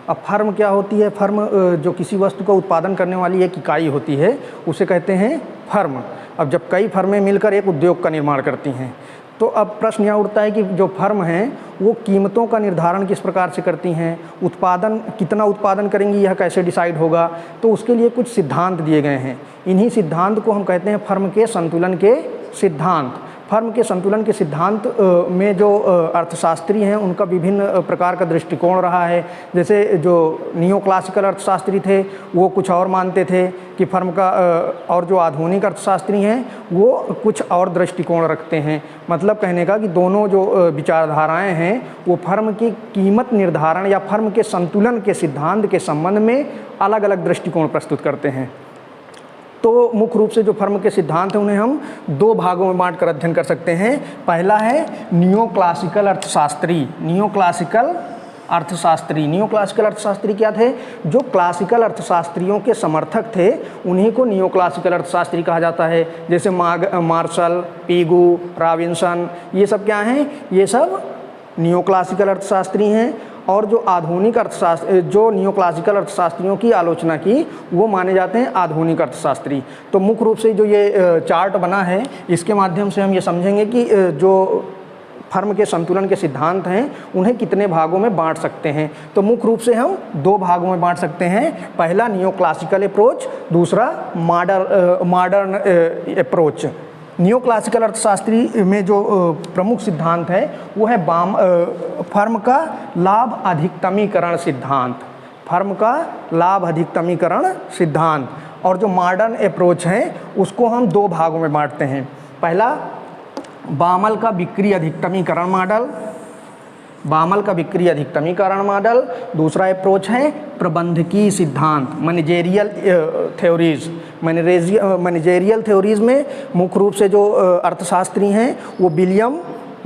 अब फर्म क्या होती है? फर्म जो किसी वस्तु का उत्पादन करने वाली एक इकाई होती है उसे कहते हैं फर्म। अब जब कई फर्में मिलकर एक उद्योग का निर्माण करती हैं तो अब प्रश्न यह उठता है कि जो फर्म हैं वो कीमतों का निर्धारण किस प्रकार से करती हैं, उत्पादन कितना उत्पादन करेंगी यह कैसे डिसाइड होगा। तो उसके लिए कुछ सिद्धांत दिए गए हैं। इन्हीं सिद्धांत को हम कहते हैं फर्म के संतुलन के सिद्धांत। फर्म के संतुलन के सिद्धांत में जो अर्थशास्त्री हैं उनका विभिन्न प्रकार का दृष्टिकोण रहा है। जैसे जो नियो क्लासिकल अर्थशास्त्री थे वो कुछ और मानते थे कि फर्म का, और जो आधुनिक अर्थशास्त्री हैं वो कुछ और दृष्टिकोण रखते हैं। मतलब कहने का कि दोनों जो विचारधाराएं हैं वो फर्म की कीमत निर्धारण या फर्म के संतुलन के सिद्धांत के संबंध में अलग अलग दृष्टिकोण प्रस्तुत करते हैं। तो मुख्य रूप से जो फर्म के सिद्धांत हैं उन्हें हम दो भागों में बांट कर अध्ययन कर सकते हैं। पहला है नियो क्लासिकल अर्थशास्त्री। नियो क्लासिकल अर्थशास्त्री क्या थे? जो क्लासिकल अर्थशास्त्रियों के समर्थक थे उन्हीं को नियो क्लासिकल अर्थशास्त्री कहा जाता है। जैसे मार्शल, पीगू, रॉबिन्सन, ये सब क्या हैं? ये सब नियो क्लासिकल अर्थशास्त्री हैं। और जो आधुनिक अर्थशास्त्र, जो नियो क्लासिकल अर्थशास्त्रियों की आलोचना की, वो माने जाते हैं आधुनिक अर्थशास्त्री। तो मुख्य रूप से जो ये चार्ट बना है इसके माध्यम से हम ये समझेंगे कि जो फर्म के संतुलन के सिद्धांत हैं उन्हें कितने भागों में बांट सकते हैं। तो मुख्य रूप से हम दो भागों में बांट सकते हैं। पहला नियो क्लासिकल अप्रोच, दूसरा मॉडर्न अप्रोच। नियो क्लासिकल अर्थशास्त्री में जो प्रमुख सिद्धांत है वो है फर्म का लाभ अधिकतमीकरण सिद्धांत। फर्म का लाभ अधिकतमीकरण सिद्धांत। और जो मॉडर्न अप्रोच है उसको हम दो भागों में बांटते हैं। पहला बामल का बिक्री अधिकतमीकरण मॉडल, बामल का बिक्री अधिकतमीकरण मॉडल। दूसरा अप्रोच है प्रबंधकीय सिद्धांत, मैनेजेरियल थ्योरीज। मैनेजेरियल थ्योरीज में मुख्य रूप से जो अर्थशास्त्री हैं वो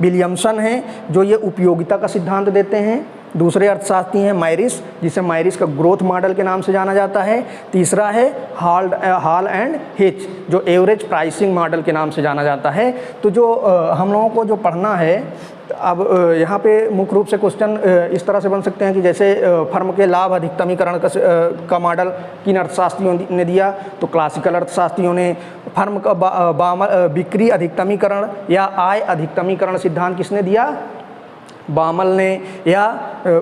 विलियमसन हैं जो ये उपयोगिता का सिद्धांत देते हैं। दूसरे अर्थशास्त्री हैं मैरिस, जिसे मैरिस का ग्रोथ मॉडल के नाम से जाना जाता है। तीसरा है हॉल एंड हिच, जो एवरेज प्राइसिंग मॉडल के नाम से जाना जाता है। तो जो हम लोगों को जो पढ़ना है, अब यहाँ पे मुख्य रूप से क्वेश्चन इस तरह से बन सकते हैं कि जैसे फर्म के लाभ अधिकतमीकरण का मॉडल किन अर्थशास्त्रियों ने दिया? तो क्लासिकल अर्थशास्त्रियों ने। फर्म का बिक्री अधिकतमीकरण या आय अधिकतमीकरण सिद्धांत किसने दिया? बामल ने। या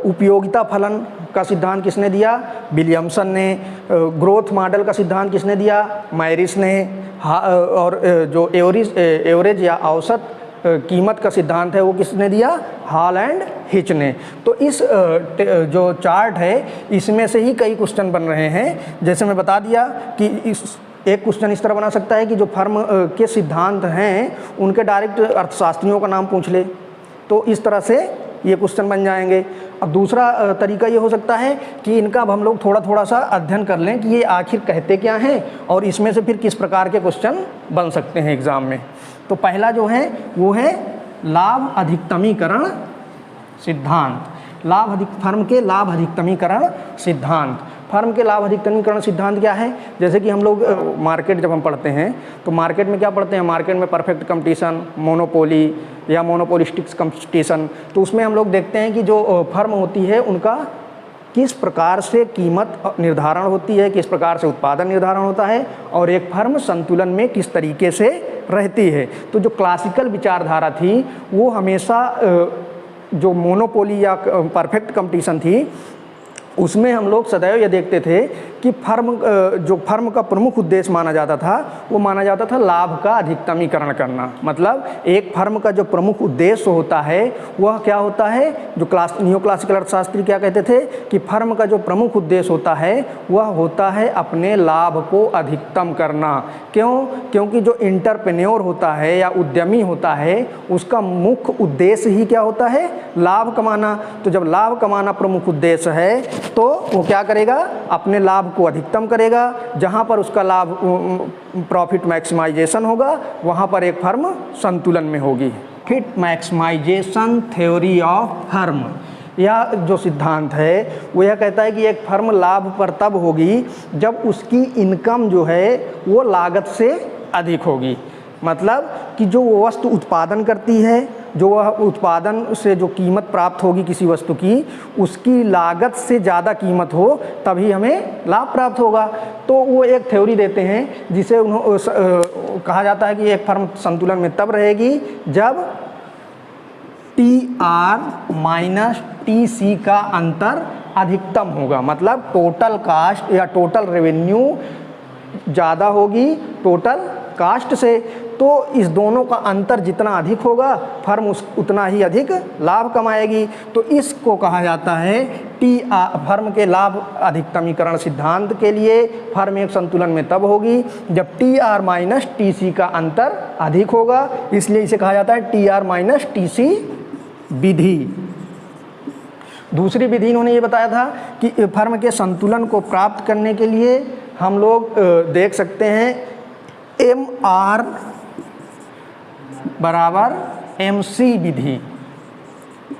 उपयोगिता फलन का सिद्धांत किसने दिया? विलियमसन ने। ग्रोथ मॉडल का सिद्धांत किसने दिया? मैरिस ने। और जो एवरेज या औसत कीमत का सिद्धांत है वो किसने दिया? हॉल एंड हिच ने। तो इस जो चार्ट है इसमें से ही कई क्वेश्चन बन रहे हैं। जैसे मैं बता दिया कि एक क्वेश्चन इस तरह बना सकता है कि जो फर्म के सिद्धांत हैं उनके डायरेक्ट अर्थशास्त्रियों का नाम पूछ ले, तो इस तरह से ये क्वेश्चन बन जाएंगे। अब दूसरा तरीका ये हो सकता है कि इनका अब हम लोग थोड़ा सा अध्ययन कर लें कि ये आखिर कहते क्या हैं और इसमें से फिर किस प्रकार के क्वेश्चन बन सकते हैं एग्ज़ाम में। तो पहला जो है वो है लाभ अधिकतमीकरण सिद्धांत। फर्म के लाभ अधिकतमीकरण सिद्धांत। फर्म के लाभ अधिकतमीकरण सिद्धांत क्या है? जैसे कि हम लोग मार्केट जब हम पढ़ते हैं तो मार्केट में क्या पढ़ते हैं? मार्केट में परफेक्ट कंपटीशन, मोनोपोली या मोनोपोलिस्टिक्स कंपटीशन। तो उसमें हम लोग देखते हैं कि जो फर्म होती है उनका किस प्रकार से कीमत निर्धारण होती है, किस प्रकार से उत्पादन निर्धारण होता है और एक फर्म संतुलन में किस तरीके से रहती है। तो जो क्लासिकल विचारधारा थी वो हमेशा जो मोनोपोली या परफेक्ट कंपटीशन थी उसमें हम लोग सदैव ये देखते थे कि जो फर्म का प्रमुख उद्देश्य माना जाता था वो माना जाता था लाभ का अधिकतमीकरण करना। मतलब एक फर्म का जो प्रमुख उद्देश्य होता है वह क्या होता है? जो नियो क्लासिकल अर्थशास्त्री क्या कहते थे कि फर्म का जो प्रमुख उद्देश्य होता है वह होता है अपने लाभ को अधिकतम करना। क्यों? क्योंकि जो इंटरप्रेन्योर होता है या उद्यमी होता है उसका मुख्य उद्देश्य ही क्या होता है? लाभ कमाना। तो जब लाभ कमाना प्रमुख उद्देश्य है तो वो क्या करेगा? अपने लाभ को अधिकतम करेगा। जहाँ पर उसका लाभ प्रॉफिट मैक्सिमाइजेशन होगा वहाँ पर एक फर्म संतुलन में होगी। Profit maximization theory of firm, यह जो सिद्धांत है वो यह कहता है कि एक फर्म लाभ पर तब होगी जब उसकी इनकम जो है वो लागत से अधिक होगी। मतलब कि जो वस्तु उत्पादन करती है जो वह उत्पादन से जो कीमत प्राप्त होगी किसी वस्तु की, उसकी लागत से ज़्यादा कीमत हो तभी हमें लाभ प्राप्त होगा। तो वो एक थ्योरी देते हैं जिसे कहा जाता है कि एक फर्म संतुलन में तब रहेगी जब TR माइनस TC का अंतर अधिकतम होगा। मतलब टोटल कास्ट या टोटल रेवेन्यू ज़्यादा होगी टोटल कास्ट से, तो इस दोनों का अंतर जितना अधिक होगा फर्म उतना ही अधिक लाभ कमाएगी। तो इसको कहा जाता है फर्म के लाभ अधिकतमीकरण सिद्धांत के लिए फर्म एक संतुलन में तब होगी जब TR माइनस TC का अंतर अधिक होगा, इसलिए इसे कहा जाता है TR माइनस TC विधि। दूसरी विधि इन्होंने ये बताया था कि फर्म के संतुलन को प्राप्त करने के लिए हम लोग देख सकते हैं MR बराबर MC विधि।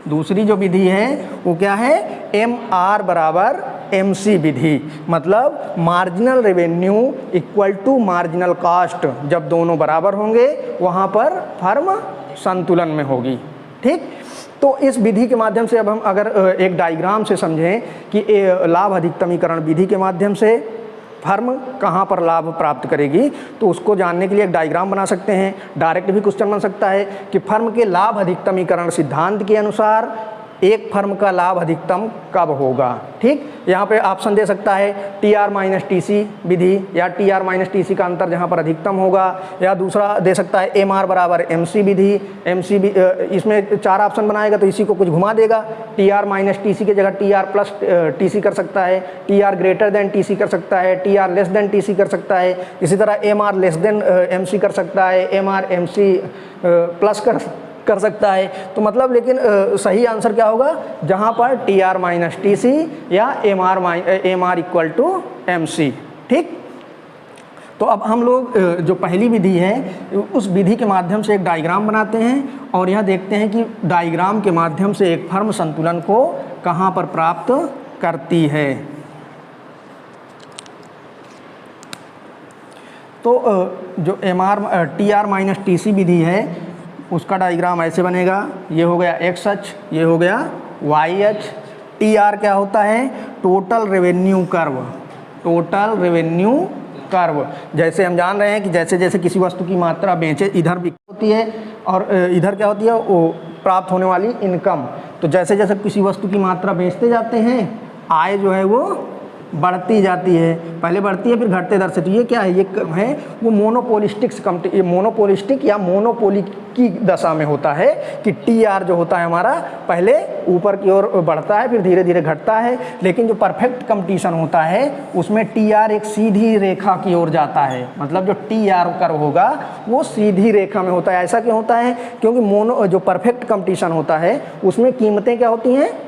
दूसरी जो विधि है वो क्या है, MR बराबर MC विधि। मतलब marginal revenue equal to marginal cost, जब दोनों बराबर होंगे वहाँ पर फर्म संतुलन में होगी। ठीक, तो इस विधि के माध्यम से अब हम अगर एक डायग्राम से समझें कि लाभ अधिकतमीकरण विधि के माध्यम से फर्म कहाँ पर लाभ प्राप्त करेगी, तो उसको जानने के लिए एक डायग्राम बना सकते हैं। डायरेक्ट भी क्वेश्चन बन सकता है कि फर्म के लाभ अधिकतमीकरण सिद्धांत के अनुसार एक फर्म का लाभ अधिकतम कब होगा। ठीक, यहाँ पे ऑप्शन दे सकता है TR माइनस TC विधि या TR माइनस TC का अंतर जहाँ पर अधिकतम होगा, या दूसरा दे सकता है MR बराबर MC विधि। इसमें 4 ऑप्शन बनाएगा तो इसी को कुछ घुमा देगा। TR माइनस TC की जगह TR प्लस TC कर सकता है, TR ग्रेटर देन TC कर सकता है, TR लेस देन TC कर सकता है, इसी तरह MR लेस देन MC कर सकता है, MR MC प्लस कर सकता है। तो मतलब लेकिन सही आंसर क्या होगा, जहाँ पर TR माइनस TC या MR इक्वल टू MC। ठीक, तो अब हम लोग जो पहली विधि है उस विधि के माध्यम से एक डायग्राम बनाते हैं और यह देखते हैं कि डायग्राम के माध्यम से एक फर्म संतुलन को कहाँ पर प्राप्त करती है। तो जो TR माइनस TC विधि है उसका डायग्राम ऐसे बनेगा। ये हो गया X अक्ष, ये हो गया Y अक्ष। TR क्या होता है, total revenue curve. Total revenue curve, जैसे हम जान रहे हैं कि जैसे जैसे किसी वस्तु की मात्रा बेचे इधर बिक्री होती है और इधर क्या होती है, वो प्राप्त होने वाली इनकम। तो जैसे जैसे किसी वस्तु की मात्रा बेचते जाते हैं आय जो है वो बढ़ती जाती है, पहले बढ़ती है फिर घटते दर से। तो ये क्या है, ये है वो मोनोपोलिस्टिक या मोनोपोली की दशा में होता है कि TR जो होता है हमारा पहले ऊपर की ओर बढ़ता है फिर धीरे धीरे घटता है। लेकिन जो परफेक्ट कंपटीशन होता है उसमें TR एक सीधी रेखा की ओर जाता है। मतलब जो TR कर्व होगा वो सीधी रेखा में होता है। ऐसा क्यों होता है, क्योंकि जो परफेक्ट कंपटीशन होता है उसमें कीमतें क्या होती हैं,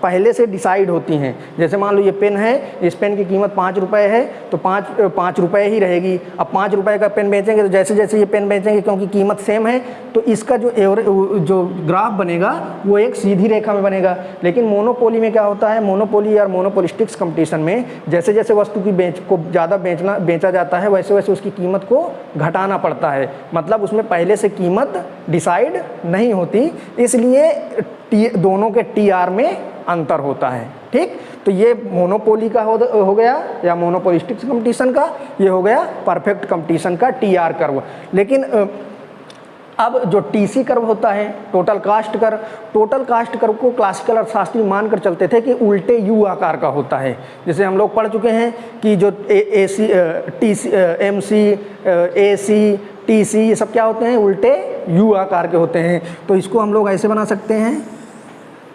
पहले से डिसाइड होती हैं। जैसे मान लो ये पेन है, इस पेन की कीमत 5 रुपये है तो 5 रुपये ही रहेगी। अब 5 रुपये का पेन बेचेंगे तो जैसे जैसे ये पेन बेचेंगे क्योंकि कीमत सेम है तो इसका जो ग्राफ बनेगा वो एक सीधी रेखा में बनेगा। लेकिन मोनोपोली में क्या होता है, मोनोपोली या मोनोपोलिस्टिक्स कंपटीशन में जैसे जैसे वस्तु की ज़्यादा बेचा जाता है वैसे वैसे उसकी कीमत को घटाना पड़ता है। मतलब उसमें पहले से कीमत डिसाइड नहीं होती, इसलिए दोनों के TR में अंतर होता है। ठीक, तो ये मोनोपोली का हो गया या मोनोपोलिस्टिक कंपटीशन का, ये हो गया परफेक्ट कंपटीशन का TR कर्व। लेकिन अब जो TC कर्व होता है, टोटल कास्ट कर्व को क्लासिकल अर्थशास्त्री मानकर चलते थे कि उल्टे U आकार का होता है। जैसे हम लोग पढ़ चुके हैं कि जो MC AC TC ये सब क्या होते हैं, उल्टे U आकार के होते हैं। तो इसको हम लोग ऐसे बना सकते हैं,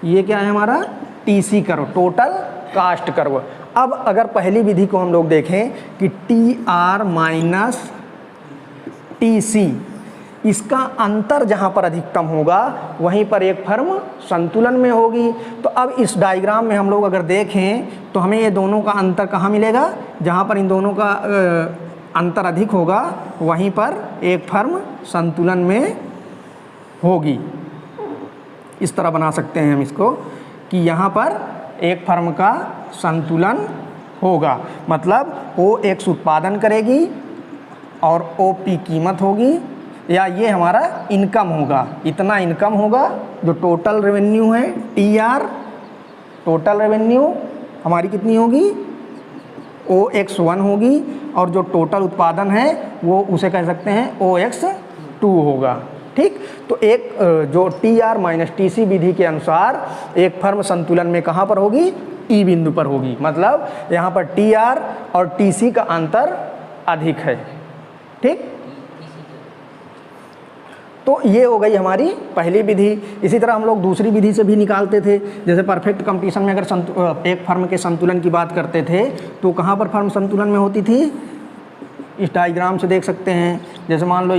ये क्या है हमारा TC curve, total cast curve. अब अगर पहली विधि को हम लोग देखें कि TR माइनस TC, इसका अंतर जहाँ पर अधिकतम होगा वहीं पर एक फर्म संतुलन में होगी। तो अब इस डायग्राम में हम लोग अगर देखें तो हमें ये दोनों का अंतर कहाँ मिलेगा, जहाँ पर इन दोनों का अंतर अधिक होगा वहीं पर एक फर्म संतुलन में होगी। इस तरह बना सकते हैं हम इसको कि यहाँ पर एक फर्म का संतुलन होगा। मतलब OX उत्पादन करेगी और OP कीमत होगी, या ये हमारा इनकम होगा, इतना इनकम होगा। जो टोटल रेवेन्यू है TR, टोटल रेवेन्यू हमारी कितनी होगी, OX1 होगी, और जो टोटल उत्पादन है वो उसे कह सकते हैं OX2 होगा। ठीक, तो एक जो TR माइनस TC विधि के अनुसार एक फर्म संतुलन में कहाँ पर होगी, E बिंदु पर होगी। मतलब यहाँ पर TR और TC का अंतर अधिक है। ठीक, तो ये हो गई हमारी पहली विधि। इसी तरह हम लोग दूसरी विधि से भी निकालते थे। जैसे परफेक्ट कंपटीशन में अगर एक फर्म के संतुलन की बात करते थे तो कहाँ पर फर्म संतुलन में होती थी, इस डायग्राम से देख सकते हैं। जैसे मान लो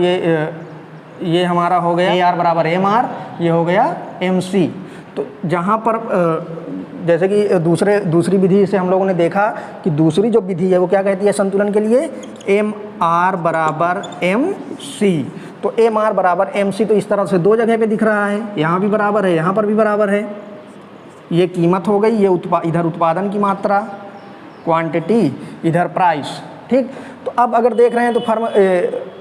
ये हमारा हो गया AR बराबर MR, ये हो गया MC। तो जहाँ पर जैसे कि दूसरी विधि से हम लोगों ने देखा कि दूसरी जो विधि है वो क्या कहती है संतुलन के लिए, MR बराबर MC। तो MR बराबर MC तो इस तरह से दो जगह पे दिख रहा है, यहाँ भी बराबर है, यहाँ पर भी बराबर है। ये कीमत हो गई, ये इधर उत्पादन की मात्रा क्वांटिटी, इधर प्राइस। ठीक, तो अब अगर देख रहे हैं तो फर्म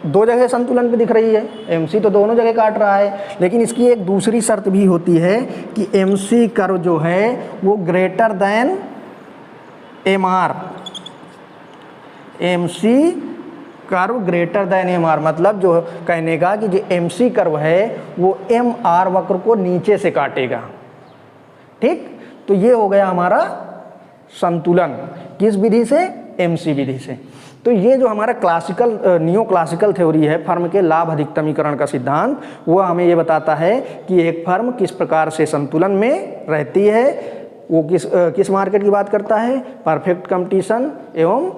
दो जगह संतुलन पे दिख रही है, MC तो दोनों जगह काट रहा है। लेकिन इसकी एक दूसरी शर्त भी होती है कि MC कर्व जो है वो greater than MR, MC curve greater than MR। मतलब जो कहने का कि जो MC कर्व है वो MR वक्र को नीचे से काटेगा। ठीक, तो ये हो गया हमारा संतुलन, किस विधि से, MC विधि से। तो ये जो हमारा क्लासिकल नियो क्लासिकल थ्योरी है फर्म के लाभ अधिकतमीकरण का सिद्धांत, वो हमें ये बताता है कि एक फर्म किस प्रकार से संतुलन में रहती है। वो किस मार्केट की बात करता है, परफेक्ट कंपटीशन एवं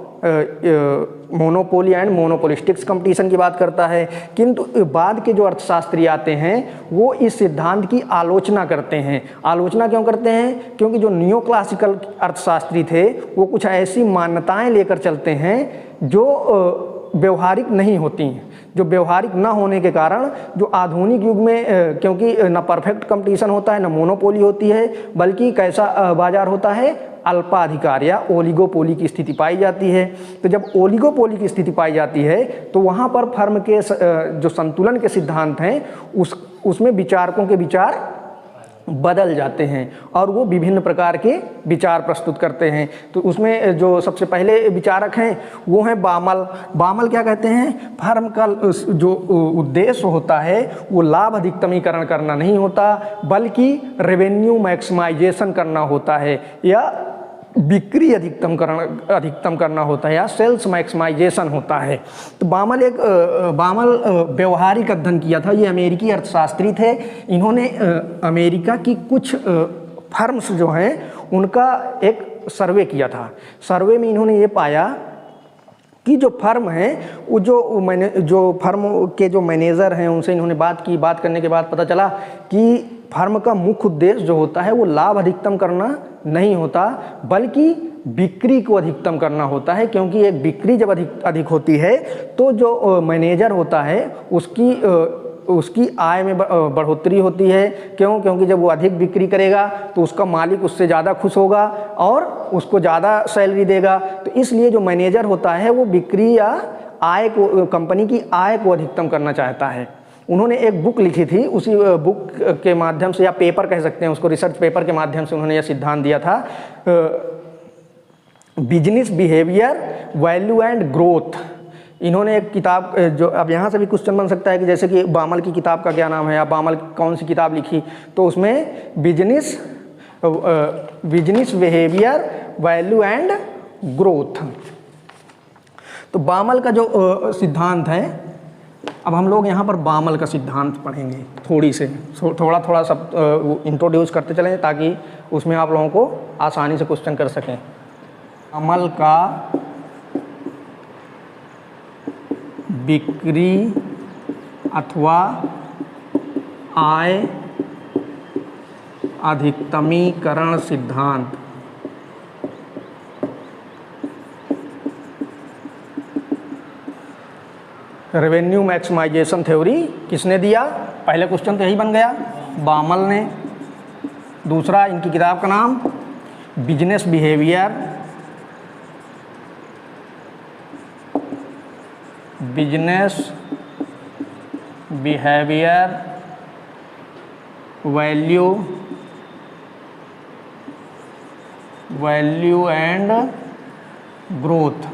मोनोपोली एंड मोनोपोलिस्टिक्स कंपटीशन की बात करता है। किंतु बाद के जो अर्थशास्त्री आते हैं वो इस सिद्धांत की आलोचना करते हैं। आलोचना क्यों करते हैं, क्योंकि जो नियो क्लासिकल अर्थशास्त्री थे वो कुछ ऐसी मान्यताएं लेकर चलते हैं जो व्यवहारिक नहीं होती हैं, जो व्यवहारिक ना होने के कारण जो आधुनिक युग में क्योंकि न परफेक्ट कंपटीशन होता है, न मोनोपोली होती है, बल्कि कैसा बाजार होता है, अल्पाधिकार या ओलिगोपोली की स्थिति पाई जाती है। तो जब ओलिगोपोली की स्थिति पाई जाती है तो वहाँ पर फर्म के जो संतुलन के सिद्धांत हैं उसमें विचारकों के विचार बदल जाते हैं और वो विभिन्न प्रकार के विचार प्रस्तुत करते हैं। तो उसमें जो सबसे पहले विचारक हैं वो हैं बामल। बामल क्या कहते हैं, फर्म का जो उद्देश्य होता है वो लाभ अधिकतमीकरण करना नहीं होता, बल्कि रेवेन्यू मैक्सिमाइजेशन करना होता है या बिक्री अधिकतम करना होता है या सेल्स मैक्सिमाइजेशन होता है। तो बामल व्यवहारिक अध्ययन किया था। ये अमेरिकी अर्थशास्त्री थे। इन्होंने अमेरिका की कुछ फर्म्स जो हैं उनका एक सर्वे किया था। सर्वे में इन्होंने ये पाया कि जो फर्म है वो जो फर्म के जो मैनेजर हैं उनसे इन्होंने बात की। बात करने के बाद पता चला कि फर्म का मुख्य उद्देश्य जो होता है वो लाभ अधिकतम करना नहीं होता, बल्कि बिक्री को अधिकतम करना होता है। क्योंकि एक बिक्री जब अधिक होती है तो जो मैनेजर होता है उसकी आय में बढ़ोतरी होती है। क्योंकि जब वो अधिक बिक्री करेगा तो उसका मालिक उससे ज़्यादा खुश होगा और उसको ज़्यादा सैलरी देगा। तो इसलिए जो मैनेजर होता है वो बिक्री या आय को, कंपनी की आय को अधिकतम करना चाहता है। उन्होंने एक बुक लिखी थी, उसी बुक के माध्यम से या पेपर कह सकते हैं उसको, रिसर्च पेपर के माध्यम से उन्होंने यह सिद्धांत दिया था, business behaviour value and growth. इन्होंने एक किताब, जो अब यहाँ से भी क्वेश्चन बन सकता है कि जैसे कि बामल की किताब का क्या नाम है या बामल कौन सी किताब लिखी, तो उसमें business behaviour value and growth. तो बामल का जो सिद्धांत है, अब हम लोग यहाँ पर बामल का सिद्धांत पढ़ेंगे। थोड़ा सब इंट्रोड्यूस करते चलें ताकि उसमें आप लोगों को आसानी से क्वेश्चन कर सकें। बामल का बिक्री अथवा आय अधिकतमीकरण सिद्धांत। रेवेन्यू मैक्सिमाइजेशन थ्योरी किसने दिया, पहले क्वेश्चन तो यही बन गया, बामल ने। दूसरा, इनकी किताब का नाम business behaviour behaviour, value and growth.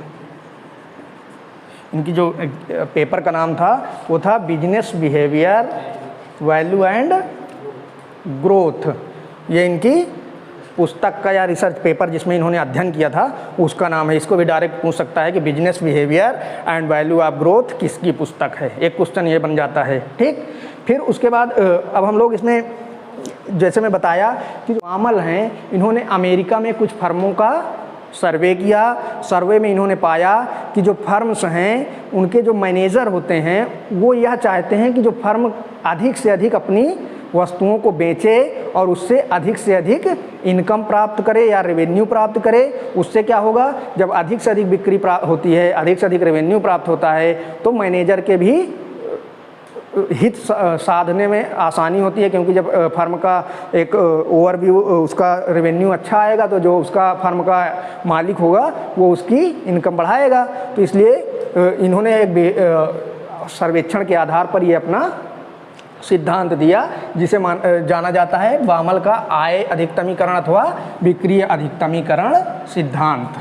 इनकी जो पेपर का नाम था वो था business behaviour, value and growth. ये इनकी पुस्तक का या रिसर्च पेपर जिसमें इन्होंने अध्ययन किया था उसका नाम है। इसको भी डायरेक्ट पूछ सकता है कि business behaviour and value of growth किसकी पुस्तक है, एक क्वेश्चन ये बन जाता है। ठीक, फिर उसके बाद अब हम लोग इसमें जैसे मैं बताया कि जो बामल हैं इन्होंने अमेरिका में कुछ फर्मों का सर्वे किया। सर्वे में इन्होंने पाया कि जो फर्म्स हैं उनके जो मैनेजर होते हैं वो यह चाहते हैं कि जो फर्म अधिक से अधिक अपनी वस्तुओं को बेचे और उससे अधिक से अधिक इनकम प्राप्त करे या रेवेन्यू प्राप्त करे। उससे क्या होगा, जब अधिक से अधिक बिक्री प्राप्त होती है, अधिक से अधिक रेवेन्यू प्राप्त होता है तो मैनेजर के भी हित साधने में आसानी होती है, क्योंकि जब फर्म का एक ओवरव्यू उसका रेवेन्यू अच्छा आएगा तो जो उसका फर्म का मालिक होगा वो उसकी इनकम बढ़ाएगा। तो इसलिए इन्होंने एक सर्वेक्षण के आधार पर ये अपना सिद्धांत दिया जिसे जाना जाता है बामल का आय अधिकतमीकरण अथवा बिक्री अधिकतमीकरण सिद्धांत,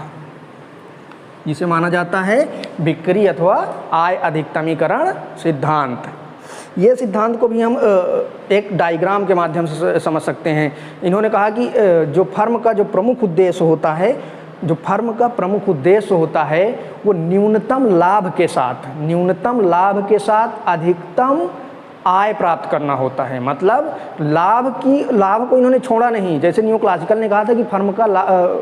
जिसे माना जाता है बिक्री अथवा आय अधिकतमीकरण सिद्धांत। ये सिद्धांत को भी हम एक डायग्राम के माध्यम से समझ सकते हैं। इन्होंने कहा कि जो फर्म का जो प्रमुख उद्देश्य होता है, जो फर्म का प्रमुख उद्देश्य होता है वो न्यूनतम लाभ के साथ अधिकतम आय प्राप्त करना होता है। मतलब लाभ को इन्होंने छोड़ा नहीं। जैसे न्यू क्लासिकल ने कहा था कि फर्म का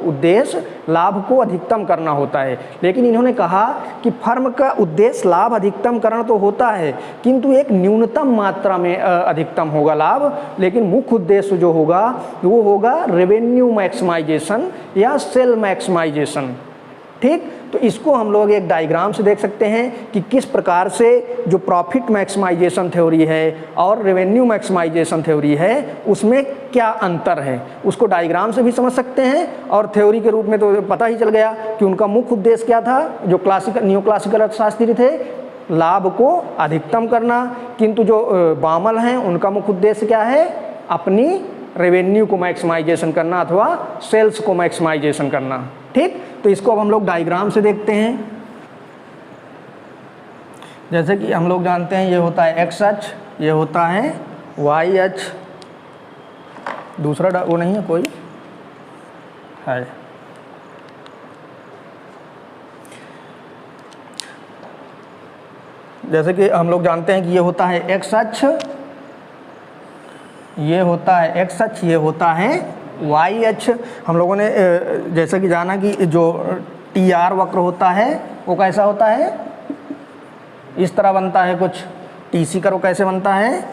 उद्देश्य लाभ को अधिकतम करना होता है, लेकिन इन्होंने कहा कि फर्म का उद्देश्य लाभ अधिकतम करना तो होता है किंतु एक न्यूनतम मात्रा में अधिकतम होगा लाभ, लेकिन मुख्य उद्देश्य जो होगा वो होगा रेवेन्यू मैक्सिमाइजेशन या सेल मैक्सिमाइजेशन। ठीक, तो इसको हम लोग एक डायग्राम से देख सकते हैं कि किस प्रकार से जो प्रॉफिट मैक्सिमाइजेशन थ्योरी है और रेवेन्यू मैक्सिमाइजेशन थ्योरी है उसमें क्या अंतर है, उसको डायग्राम से भी समझ सकते हैं और थ्योरी के रूप में तो पता ही चल गया कि उनका मुख्य उद्देश्य क्या था। जो न्यू क्लासिकल अर्थशास्त्री थे लाभ को अधिकतम करना, किंतु जो बामल हैं उनका मुख्य उद्देश्य क्या है, अपनी रेवेन्यू को मैक्सिमाइजेशन करना अथवा सेल्स को मैक्सिमाइजेशन करना। ठीक, तो इसको अब हम लोग डायग्राम से देखते हैं। जैसे कि हम लोग जानते हैं ये होता है एक्स अक्ष, ये होता है वाई अक्ष, दूसरा वो नहीं है कोई है। जैसे कि हम लोग जानते हैं कि ये होता है एक्स अक्ष, ये होता है एक्स अक्ष, ये होता है वाई अक्ष। हम लोगों ने जैसे कि जाना कि जो टी आर वक्र होता है वो कैसा होता है, इस तरह बनता है। कुछ टी सी कर्व कैसे बनता है,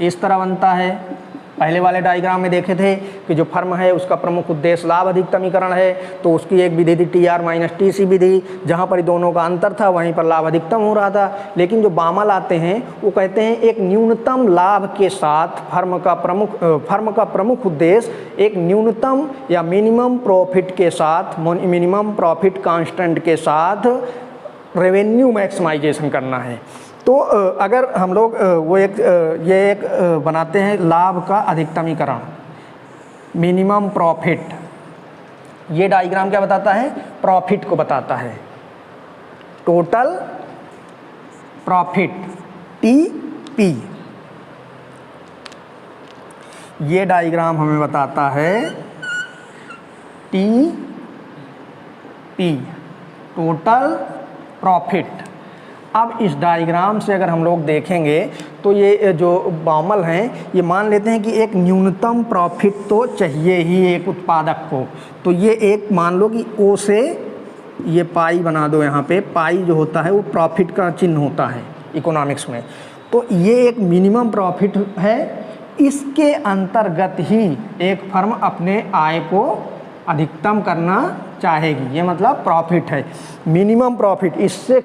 इस तरह बनता है। पहले वाले डायग्राम में देखे थे कि जो फर्म है उसका प्रमुख उद्देश्य लाभ अधिकतमीकरण है, तो उसकी एक विधि थी T R minus T C विधि, जहाँ पर दोनों का अंतर था वहीं पर लाभ अधिकतम हो रहा था। लेकिन जो बामल आते हैं वो कहते हैं एक न्यूनतम लाभ के साथ फर्म का प्रमुख उद्देश्य एक न्यूनतम या मिनिमम प्रॉफिट के साथ, मिनिमम प्रॉफिट कांस्टेंट के साथ रेवेन्यू मैक्सिमाइजेशन करना है। तो अगर हम लोग ये एक बनाते हैं लाभ का अधिकतमीकरण, मिनिमम प्रॉफिट, ये डायग्राम क्या बताता है, प्रॉफिट को बताता है, टोटल प्रॉफिट TP। ये डायग्राम हमें बताता है TP, टोटल प्रॉफिट। अब इस डायग्राम से अगर हम लोग देखेंगे तो ये जो बामल हैं ये मान लेते हैं कि एक न्यूनतम प्रॉफिट तो चाहिए ही एक उत्पादक को। तो ये एक मान लो कि O से ये पाई बना दो, यहाँ पे पाई जो होता है वो प्रॉफिट का चिन्ह होता है इकोनॉमिक्स में। तो ये एक मिनिमम प्रॉफिट है, इसके अंतर्गत ही एक फर्म अपने आय को अधिकतम करना चाहेगी। ये मतलब प्रॉफिट है, मिनिमम प्रॉफिट। इससे